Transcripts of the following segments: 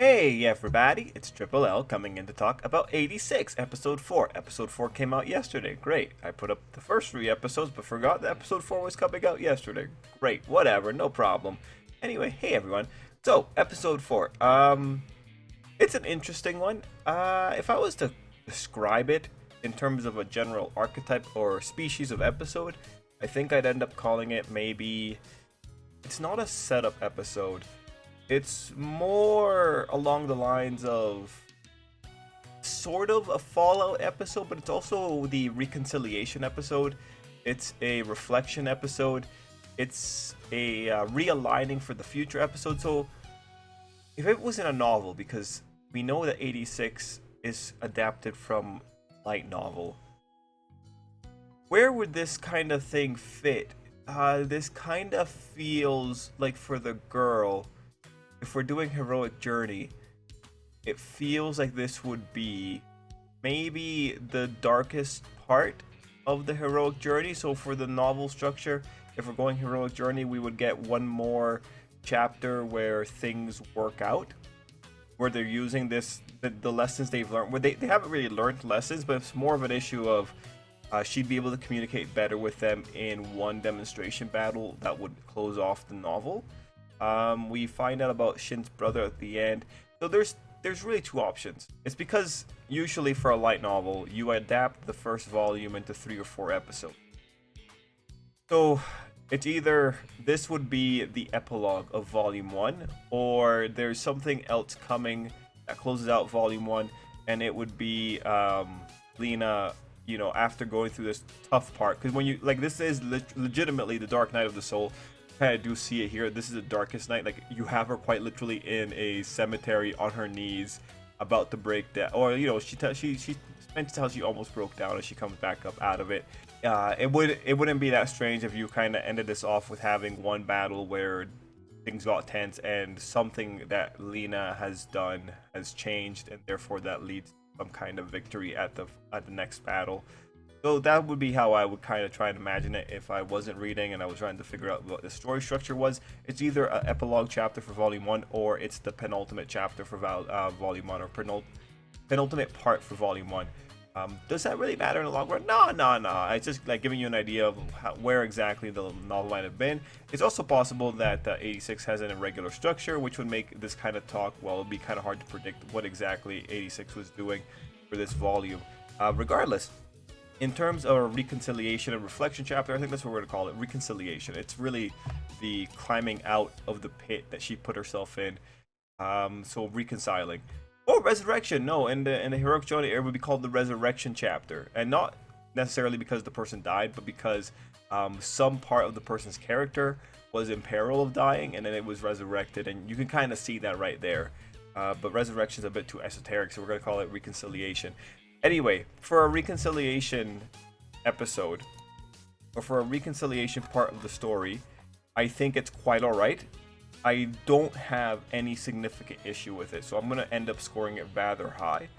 Hey everybody, it's Tripl-L coming in to talk about 86, episode 4. Episode 4 came out yesterday. Great. I put up the first 3 episodes but forgot that episode 4 was coming out yesterday. Great, whatever, no problem. Anyway, hey everyone. So, episode 4. It's an interesting one. If I was to describe it in terms of a general archetype or species of episode, I think I'd end up calling it maybe it's not a setup episode. It's more along the lines of sort of a Fallout episode, but it's also the reconciliation episode. It's a reflection episode. It's a realigning for the future episode. So if it was in a novel, because we know that 86 is adapted from light novel, where would this kind of thing fit? This kind of feels like for the girl, if we're doing heroic journey, it feels like this would be maybe the darkest part of the heroic journey. So for the novel structure, if we're going heroic journey, we would get one more chapter where things work out, where they're using the lessons they've learned, where they haven't really learned lessons, but it's more of an issue of she'd be able to communicate better with them in one demonstration battle that would close off the novel. We find out about Shin's brother at the end. So there's really two options. It's because usually for a light novel, you adapt the first volume into 3 or 4 episodes. So it's either this would be the epilogue of volume 1, or there's something else coming that closes out volume 1, and it would be Lena, after going through this tough part. Because when you, like, this is legitimately the Dark Night of the Soul. I do see it here. This is the darkest night. Like, you have her quite literally in a cemetery on her knees, about to break down. Or she mentions how she almost broke down as she comes back up out of it. It wouldn't be that strange if you kind of ended this off with having one battle where things got tense and something that Lena has done has changed, and therefore that leads to some kind of victory at the next battle. So that would be how I would kind of try and imagine it if I wasn't reading and I was trying to figure out what the story structure was. It's either an epilogue chapter for volume 1, or it's the penultimate chapter for volume 1, or penultimate part for volume 1. Does that really matter in the long run? No. It's just like giving you an idea of where exactly the novel might have been. It's also possible that 86 has an irregular structure, which would make this kind of talk, well, it'd be kind of hard to predict what exactly 86 was doing for this volume. Regardless, in terms of reconciliation and reflection chapter, I think that's what we're going to call it, reconciliation. It's really the climbing out of the pit that she put herself in. So reconciling. Or resurrection. No, in the heroic journey, it would be called the resurrection chapter. And not necessarily because the person died, but because some part of the person's character was in peril of dying, and then it was resurrected. And you can kind of see that right there. But resurrection is a bit too esoteric, so we're going to call it reconciliation. Anyway, for a reconciliation episode, or for a reconciliation part of the story, I think it's quite alright. I don't have any significant issue with it, so I'm going to end up scoring it rather high.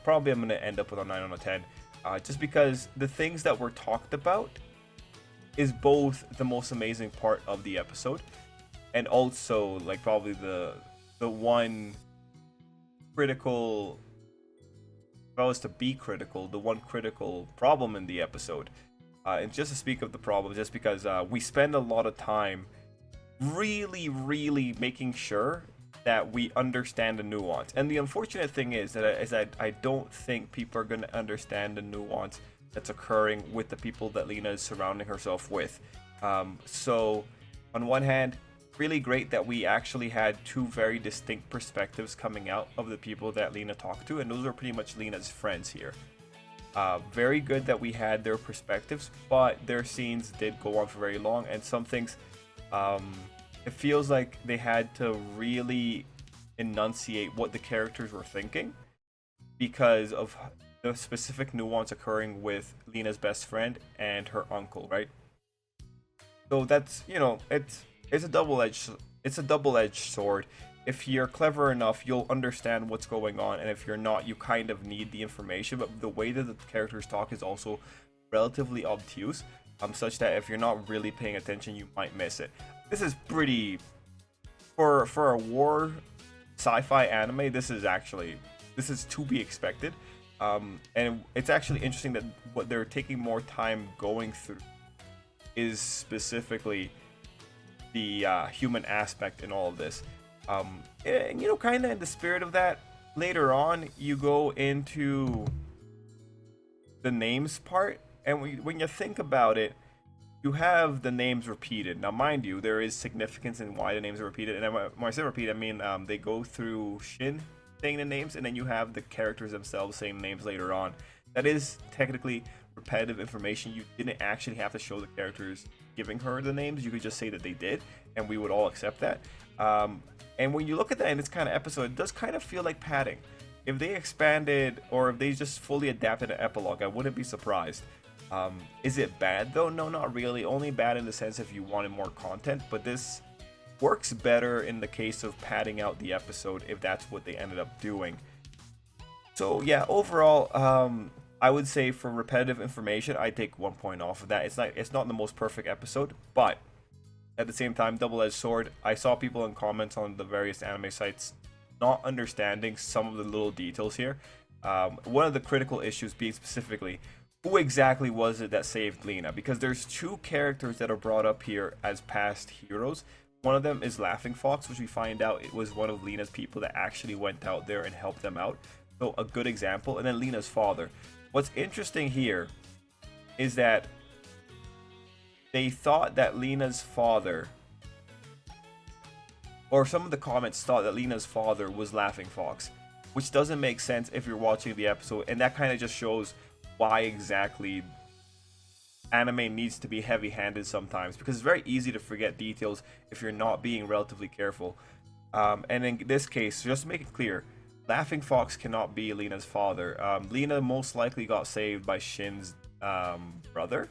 Probably I'm going to end up with a 9 out of 10, just because the things that were talked about is both the most amazing part of the episode, and also like probably the one critical, if I was to be critical, the one critical problem in the episode. And just to speak of the problem, just because we spend a lot of time really making sure that we understand the nuance. And the unfortunate thing is that I don't think people are going to understand the nuance that's occurring with the people that Lena is surrounding herself with. So on one hand, really great that we actually had 2 very distinct perspectives coming out of the people that Lena talked to, and those are pretty much Lena's friends here. Very good that we had their perspectives, but their scenes did go on for very long, and some things, it feels like they had to really enunciate what the characters were thinking because of the specific nuance occurring with Lena's best friend and her uncle, right? So that's, it's a double-edged sword. If you're clever enough, you'll understand what's going on, and if you're not, you kind of need the information. But the way that the characters talk is also relatively obtuse, such that if you're not really paying attention, you might miss it. This is pretty, for a war sci-fi anime, this is to be expected. And it's actually interesting that what they're taking more time going through is specifically the human aspect in all of this. And kind of in the spirit of that, later on you go into the names part, and when you think about it, you have the names repeated. Now, mind you, there is significance in why the names are repeated, and when I say repeat, I mean they go through Shin saying the names, and then you have the characters themselves saying names later on. That is technically repetitive information. You didn't actually have to show the characters giving her the names. You could just say that they did, and we would all accept that. And when you look at that in this kind of episode, it does kind of feel like padding. If they expanded, or if they just fully adapted an epilogue, I wouldn't be surprised. Is it bad though? No, not really. Only bad in the sense if you wanted more content, but this works better in the case of padding out the episode if that's what they ended up doing. So yeah, overall, I would say for repetitive information, I take 1 point off of that. It's not the most perfect episode, but at the same time, double-edged sword. I saw people in comments on the various anime sites not understanding some of the little details here. One of the critical issues being specifically, who exactly was it that saved Lena? Because there's two characters that are brought up here as past heroes. One of them is Laughing Fox, which we find out it was one of Lena's people that actually went out there and helped them out. So a good example. And then Lena's father. What's interesting here is that they thought that Lena's father, or some of the comments thought that Lena's father was Laughing Fox, which doesn't make sense if you're watching the episode, and that kind of just shows why exactly anime needs to be heavy-handed sometimes, because it's very easy to forget details if you're not being relatively careful. And in this case, just to make it clear, Laughing Fox cannot be Lena's father. Lena most likely got saved by Shin's brother.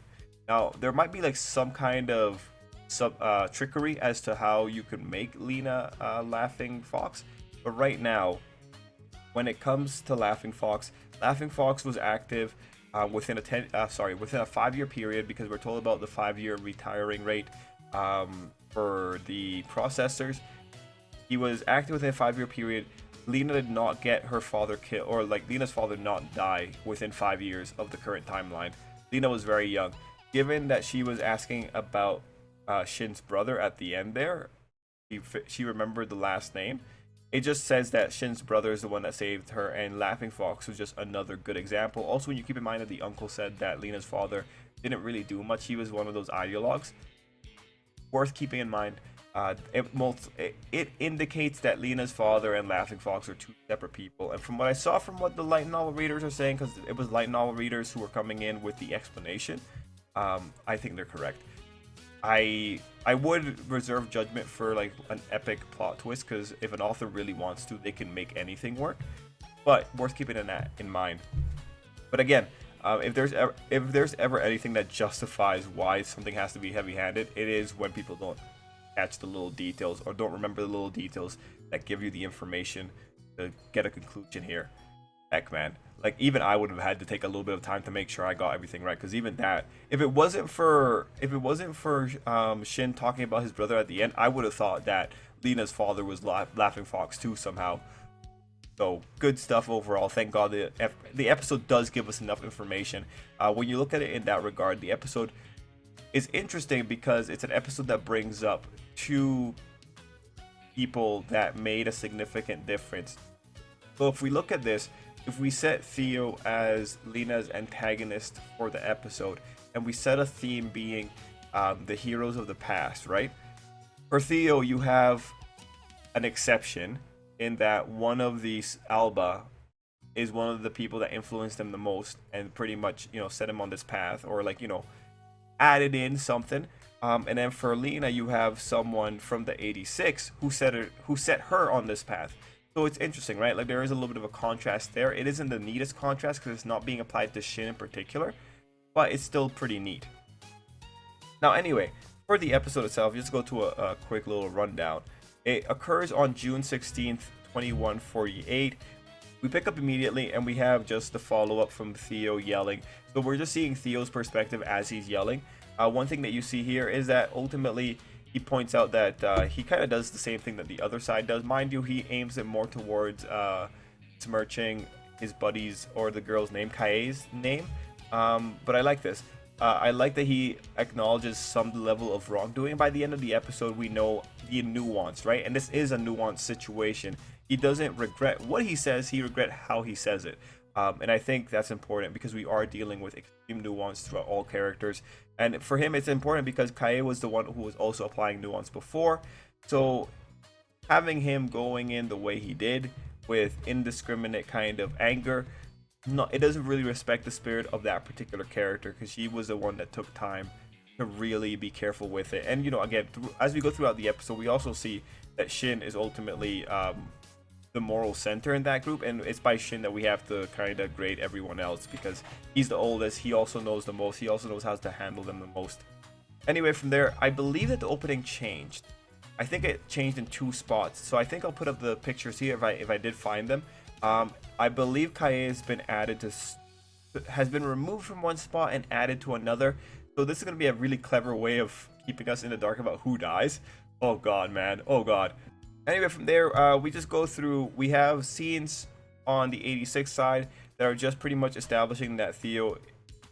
Now, there might be like some kind of trickery as to how you could make Lena Laughing Fox, but right now, when it comes to Laughing Fox was active within a 5-year period, because we're told about the 5-year retiring rate for the processors. He was active within a 5-year period. Lena did not get her father killed, or like Lena's father not die within 5 years of the current timeline. Lena was very young. Given that she was asking about Shin's brother at the end there, she remembered the last name. It just says that Shin's brother is the one that saved her, and Laughing Fox was just another good example. Also, when you keep in mind that the uncle said that Lena's father didn't really do much, he was one of those ideologues. Worth keeping in mind. It indicates that Lena's father and Laughing Fox are two separate people, and from what I saw from what the light novel readers are saying, because it was light novel readers who were coming in with the explanation, I think they're correct. I would reserve judgment for like an epic plot twist, because if an author really wants to, they can make anything work, but worth keeping in mind. But again, if there's ever anything that justifies why something has to be heavy-handed, it is when people don't catch the little details, or don't remember the little details that give you the information to get a conclusion here. Heck, man, like even I would have had to take a little bit of time to make sure I got everything right, because even that, if it wasn't for Shin talking about his brother at the end, I would have thought that Lena's father was Laughing Fox too somehow. So good stuff overall. Thank God the episode does give us enough information. When you look at it in that regard, the episode is interesting because it's an episode that brings up two people that made a significant difference. So if we look at this, if we set Theo as Lena's antagonist for the episode, and we set a theme being the heroes of the past, right? For Theo, you have an exception in that one of these, Alba, is one of the people that influenced him the most and pretty much, set him on this path, or like, added in something. And then for Lena, you have someone from the 86 who set her on this path. So it's interesting, right? Like there is a little bit of a contrast there. It isn't the neatest contrast because it's not being applied to Shin in particular, but it's still pretty neat. Now anyway, for the episode itself, just go to a quick little rundown. It occurs on June 16th, 2148. We pick up immediately and we have just the follow-up from Theo yelling. So we're just seeing Theo's perspective as he's yelling. One thing that you see here is that ultimately he points out that he kind of does the same thing that the other side does. Mind you, he aims it more towards smirching his buddy's or the girl's name, Kae's name. But I like this. I like that he acknowledges some level of wrongdoing. By the end of the episode, we know the nuance, right? And this is a nuanced situation. He doesn't regret what he says, he regrets how he says it. And I think that's important because we are dealing with extreme nuance throughout all characters. And for him, it's important because Kae was the one who was also applying nuance before. So having him going in the way he did with indiscriminate kind of anger, it doesn't really respect the spirit of that particular character, because he was the one that took time to really be careful with it. And again, as we go throughout the episode, we also see that Shin is ultimately the moral center in that group, and it's by Shin that we have to kind of grade everyone else, because he's the oldest, he also knows the most, he also knows how to handle them the most. Anyway, from there, I believe that the opening changed. I think it changed in 2 spots, so I think I'll put up the pictures here if I did find them. I believe Kae has been removed from one spot and added to another. So this is going to be a really clever way of keeping us in the dark about who dies. Oh god, man. Oh god. Anyway, from there, we just go through. We have scenes on the 86 side that are just pretty much establishing that Theo,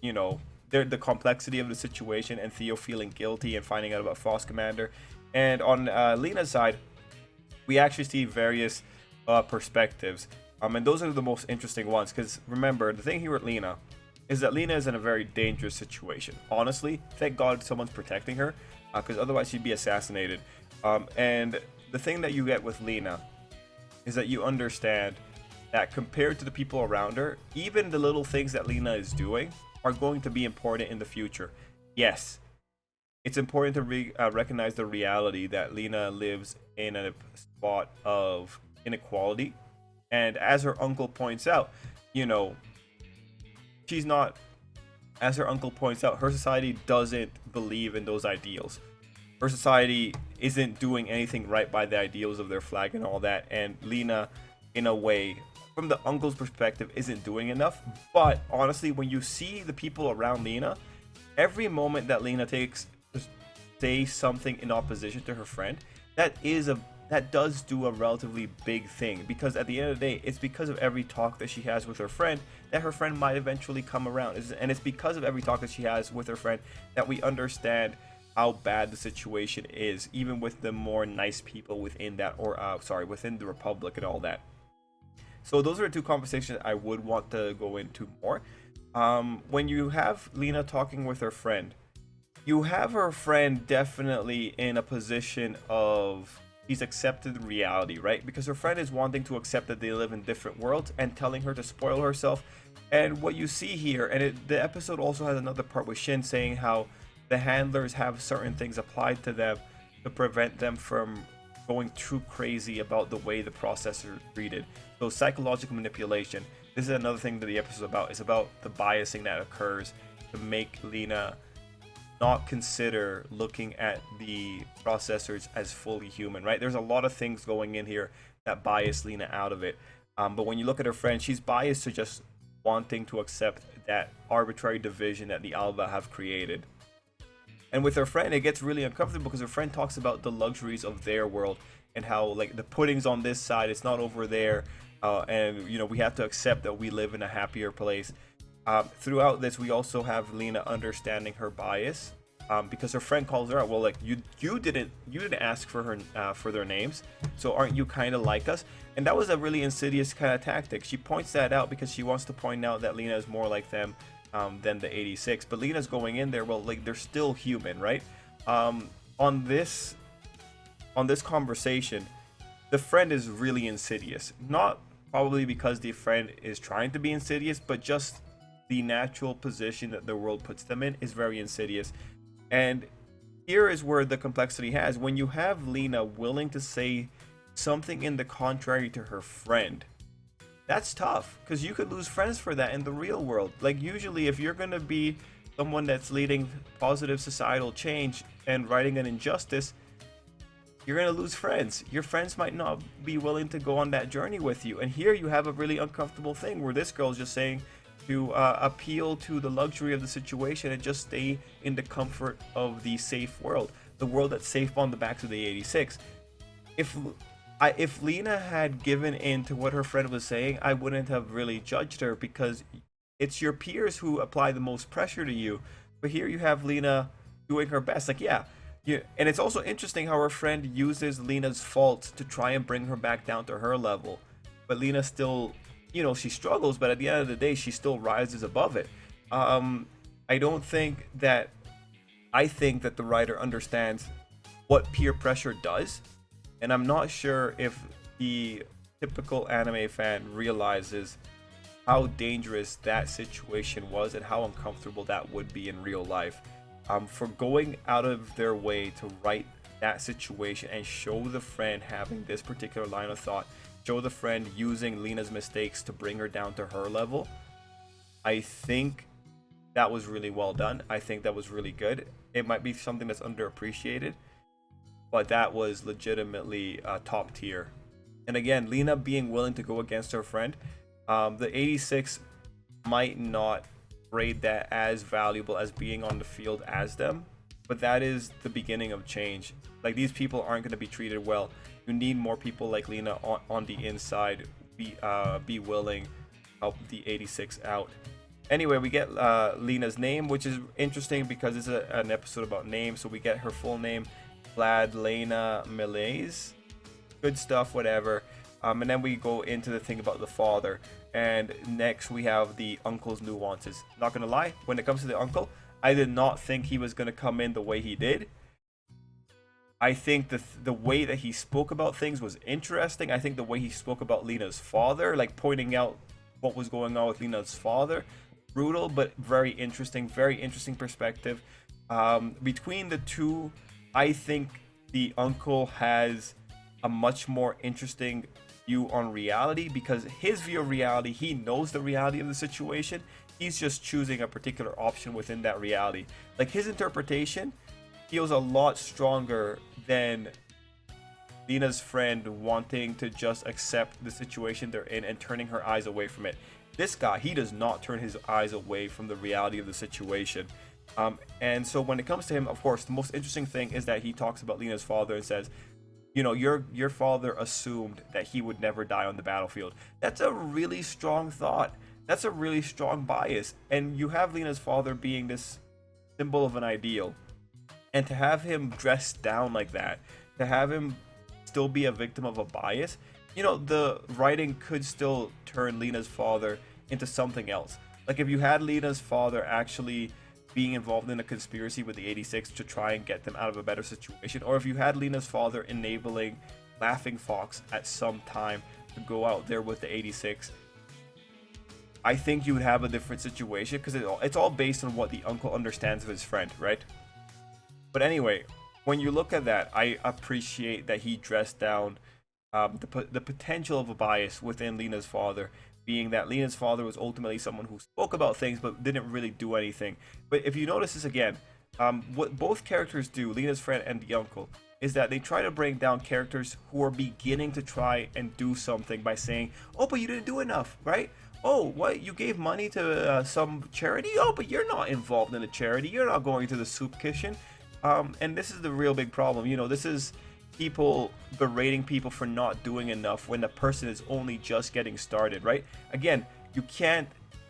the complexity of the situation, and Theo feeling guilty and finding out about Frost Commander. And on Lena's side, we actually see various perspectives. And those are the most interesting ones, because remember, the thing here with Lena is that Lena is in a very dangerous situation. Honestly, thank God someone's protecting her, because otherwise she'd be assassinated. And the thing that you get with Lena is that you understand that compared to the people around her, even the little things that Lena is doing are going to be important in the future. Yes, it's important to recognize the reality that Lena lives in a spot of inequality. And as her uncle points out, she's not, as her uncle points out, her society doesn't believe in those ideals. Her society isn't doing anything right by the ideals of their flag and all that. And Lena, in a way, from the uncle's perspective, isn't doing enough. But honestly, when you see the people around Lena, every moment that Lena takes to say something in opposition to her friend, that does do a relatively big thing, because at the end of the day, it's because of every talk that she has with her friend that her friend might eventually come around. And it's because of every talk that she has with her friend that we understand how bad the situation is, even with the more nice people within that, within the Republic and all that. So those are 2 conversations I would want to go into more. When you have Lena talking with her friend, you have her friend definitely in a position of, he's accepted reality, right? Because her friend is wanting to accept that they live in different worlds and telling her to spoil herself. And what you see here, and the episode also has another part with Shin saying how the handlers have certain things applied to them to prevent them from going too crazy about the way the processor is treated. So psychological manipulation. This is another thing that the episode is about. It's about the biasing that occurs to make Lena not consider looking at the processors as fully human, right? There's a lot of things going in here that bias Lena out of it. But when you look at her friend, she's biased to just wanting to accept that arbitrary division that the Alba have created. And with her friend, it gets really uncomfortable because her friend talks about the luxuries of their world and how, like, the pudding's on this side, it's not over there. And, we have to accept that we live in a happier place. Throughout this, we also have Lena understanding her bias, because her friend calls her out. Well, like, you didn't ask for her for their names, so aren't you kind of like us? And that was a really insidious kind of tactic. She points that out because she wants to point out that Lena is more like them than the 86. But Lena's going in there. Well, like, they're still human, right? On this conversation, the friend is really insidious. Not probably because the friend is trying to be insidious, but just the natural position that the world puts them in is very insidious. And here is where the complexity has. When you have Lena willing to say something in the contrary to her friend, that's tough, because you could lose friends for that in the real world. Like, usually if you're going to be someone that's leading positive societal change and righting an injustice, you're going to lose friends. Your friends might not be willing to go on that journey with you. And here you have a really uncomfortable thing where this girl's just saying to appeal to the luxury of the situation and just stay in the comfort of the safe world. the world that's safe on the backs of the 86. If Lena had given in to what her friend was saying, I wouldn't have really judged her, because it's your peers who apply the most pressure to you. But here you have Lena doing her best. Like, yeah, and it's also interesting how her friend uses Lena's faults to try and bring her back down to her level. But Lena still, she struggles, but at the end of the day, she still rises above it. I don't think that, I think that the writer understands what peer pressure does. And I'm not sure if the typical anime fan realizes how dangerous that situation was and how uncomfortable that would be in real life. For going out of their way to write that situation and show the friend having this particular line of thought, show the friend using Lena's mistakes to bring her down to her level, I think that was really well done. I think that was really good. It might be something that's underappreciated, but that was legitimately top tier. And again, Lena being willing to go against her friend, the 86 might not rate that as valuable as being on the field as them, but that is the beginning of change. Like, these people aren't going to be treated well. You need more people like Lena on the inside, be willing to help the 86 out. Anyway, we get Lena's name, which is interesting because it's an episode about names. So we get her full name, Vlad Lena Malaise. Good stuff, whatever. And then we go into the thing about the father. And next we have the uncle's nuances. Not gonna lie, when it comes to the uncle, I did not think he was gonna come in the way he did. I think the way that he spoke about things was interesting. I think the way he spoke about Lena's father, like pointing out what was going on with Lena's father, brutal but very interesting perspective. Between the two, I think the uncle has a much more interesting view on reality, because his view of reality, he knows the reality of the situation. He's just choosing a particular option within that reality. Like, his interpretation feels a lot stronger than Lena's friend wanting to just accept the situation they're in and turning her eyes away from it. This guy, he does not turn his eyes away from the reality of the situation. And so when it comes to him, of course, the most interesting thing is that he talks about Lena's father and says, your father assumed that he would never die on the battlefield. That's a really strong thought. That's a really strong bias. And you have Lena's father being this symbol of an ideal. And to have him dressed down like that, to have him still be a victim of a bias, the writing could still turn Lena's father into something else. Like, if you had Lena's father actually being involved in a conspiracy with the 86 to try and get them out of a better situation, or if you had Lena's father enabling Laughing Fox at some time to go out there with the 86, I think you would have a different situation, because it's all based on what the uncle understands of his friend, right? But anyway, when you look at that, I appreciate that he dressed down the potential of a bias within Lena's father, being that Lena's father was ultimately someone who spoke about things but didn't really do anything. But if you notice this again, what both characters do, Lena's friend and the uncle, is that they try to bring down characters who are beginning to try and do something by saying, oh, but you didn't do enough, right? Oh, what, you gave money to some charity? Oh, but you're not involved in a charity. You're not going to the soup kitchen. And this is the real big problem. This is people berating people for not doing enough when the person is only just getting started, right? Again, you can't,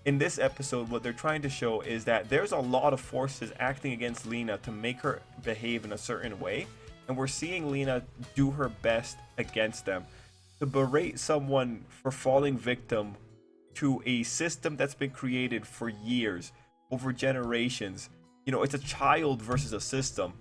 in this episode, what they're trying to show is that there's a lot of forces acting against Lena to make her behave in a certain way, and we're seeing Lena do her best against them. To berate someone for falling victim to a system that's been created for years, over generations, it's a child versus a system.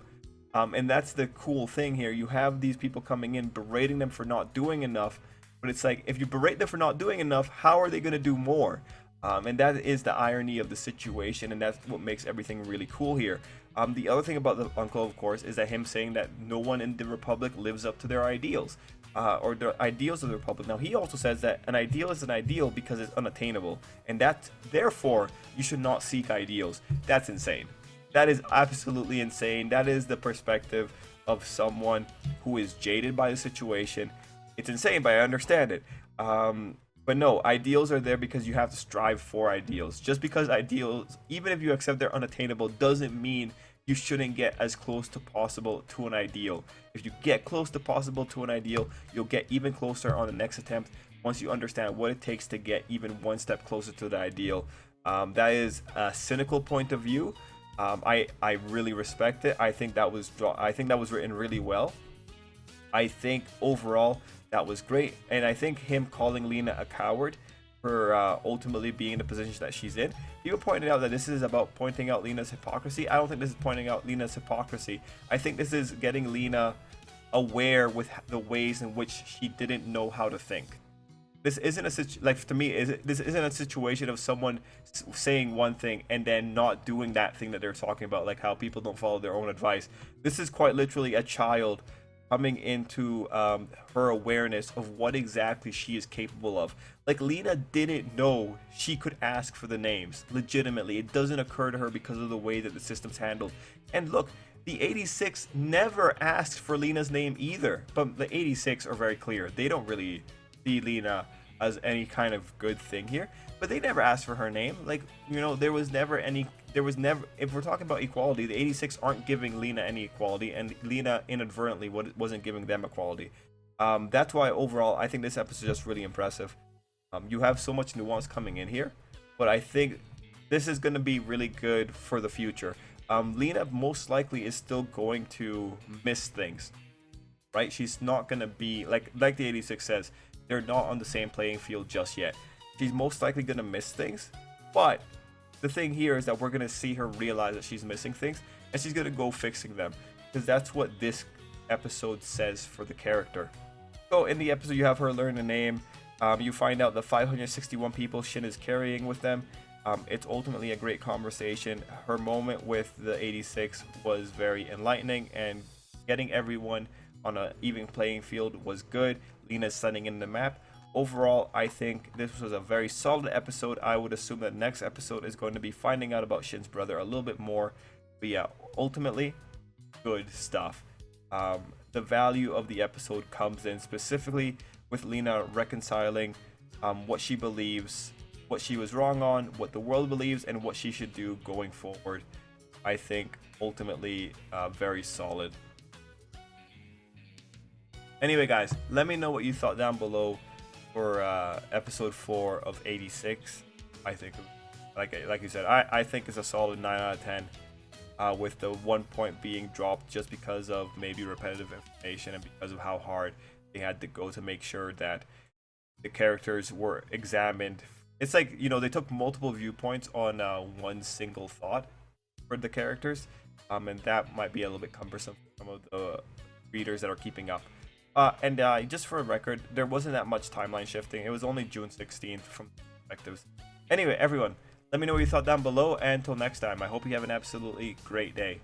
And that's the cool thing here. You have these people coming in berating them for not doing enough, but it's like, if you berate them for not doing enough, how are they going to do more? And that is the irony of the situation, and that's what makes everything really cool here. The other thing about the uncle, of course, is that him saying that no one in the Republic lives up to their ideals, or the ideals of the Republic. Now, he also says that an ideal is an ideal because it's unattainable, and that, therefore, you should not seek ideals. That's insane. That is absolutely insane. That is the perspective of someone who is jaded by the situation. It's insane, but I understand it. But no, ideals are there because you have to strive for ideals. Just because ideals, even if you accept they're unattainable, doesn't mean you shouldn't get as close to possible to an ideal. If you get close to possible to an ideal, you'll get even closer on the next attempt once you understand what it takes to get even one step closer to the ideal. That is a cynical point of view. I really respect it. I think that was written really well. I think overall that was great, and I think him calling Lena a coward for ultimately being in the position that she's in. People pointed out that this is about pointing out Lena's hypocrisy. I don't think this is pointing out Lena's hypocrisy. I think this is getting Lena aware with the ways in which she didn't know how to think. This isn't this isn't a situation of someone saying one thing and then not doing that thing that they're talking about, like how people don't follow their own advice. This is quite literally a child coming into her awareness of what exactly she is capable of. Like, Lena didn't know she could ask for the names. Legitimately, it doesn't occur to her because of the way that the system's handled. And look, the 86 never asked for Lena's name either. But the 86 are very clear. They don't really see Lena as any kind of good thing here. But they never asked for her name. Like, you know, there was never, if we're talking about equality, the 86 aren't giving Lena any equality, and Lena inadvertently wasn't giving them equality. That's why overall, I think this episode is just really impressive. You have so much nuance coming in here, but I think this is going to be really good for the future. Lena most likely is still going to miss things, right? She's not going to be, like the 86 says, they're not on the same playing field just yet. She's most likely going to miss things, but the thing here is that we're going to see her realize that she's missing things, and she's going to go fixing them, because that's what this episode says for the character. So in the episode, you have her learn a name. You find out the 561 people Shin is carrying with them. It's ultimately a great conversation. Her moment with the 86 was very enlightening, and getting everyone on an even playing field was good. Lena's sending in the map. Overall, I think this was a very solid episode. I would assume that next episode is going to be finding out about Shin's brother a little bit more. But yeah, ultimately, good stuff. The value of the episode comes in specifically with Lena reconciling what she believes, what she was wrong on, what the world believes, and what she should do going forward. I think ultimately very solid. Anyway, guys, let me know what you thought down below for episode 4 of 86. I think, like you said, I think it's a solid 9 out of 10, with the 1 point being dropped just because of maybe repetitive information and because of how hard they had to go to make sure that the characters were examined. It's like, you know, they took multiple viewpoints on one single thought for the characters, and that might be a little bit cumbersome for some of the readers that are keeping up. And just for a record, there wasn't that much timeline shifting. It was only June 16th from perspectives. Anyway, everyone, let me know what you thought down below, and until next time, I hope you have an absolutely great day.